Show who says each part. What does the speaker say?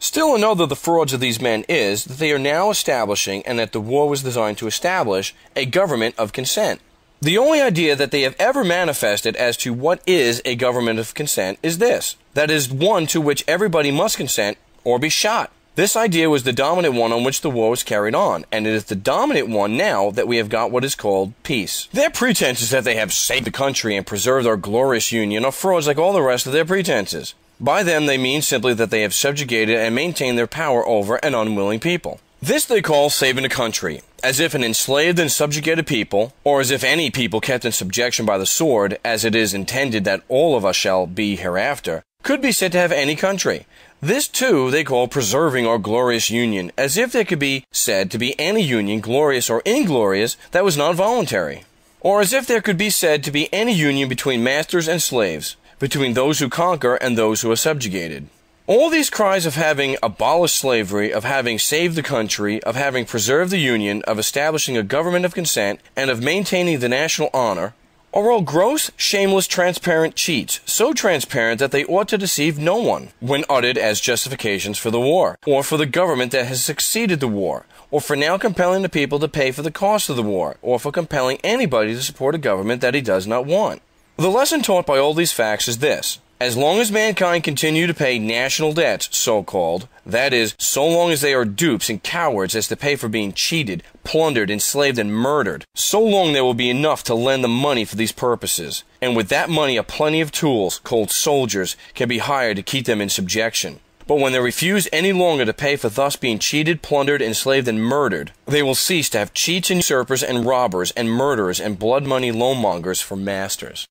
Speaker 1: Still, another of the frauds of these men is that they are now establishing, and that the war was designed to establish, a government of consent. The only idea that they have ever manifested as to what is a government of consent is this: that is one to which everybody must consent or be shot. This idea was the dominant one on which the war was carried on, and it is the dominant one now that we have got what is called peace. Their pretenses that they have saved the country and preserved our glorious union are frauds like all the rest of their pretenses. By them they mean simply that they have subjugated and maintained their power over an unwilling people. This they call saving the country, as if an enslaved and subjugated people, or as if any people kept in subjection by the sword, as it is intended that all of us shall be hereafter, could be said to have any country. This, too, they call preserving our glorious union, as if there could be said to be any union, glorious or inglorious, that was not voluntary. Or as if there could be said to be any union between masters and slaves, between those who conquer and those who are subjugated. All these cries of having abolished slavery, of having saved the country, of having preserved the Union, of establishing a government of consent, and of maintaining the national honor, are all gross, shameless, transparent cheats, so transparent that they ought to deceive no one, when uttered as justifications for the war, or for the government that has succeeded the war, or for now compelling the people to pay for the cost of the war, or for compelling anybody to support a government that he does not want. The lesson taught by all these facts is this: as long as mankind continue to pay national debts, so-called, that is, so long as they are dupes and cowards as to pay for being cheated, plundered, enslaved, and murdered, so long there will be enough to lend them money for these purposes. And with that money, a plenty of tools, called soldiers, can be hired to keep them in subjection. But when they refuse any longer to pay for thus being cheated, plundered, enslaved, and murdered, they will cease to have cheats and usurpers and robbers and murderers and blood money loanmongers for masters.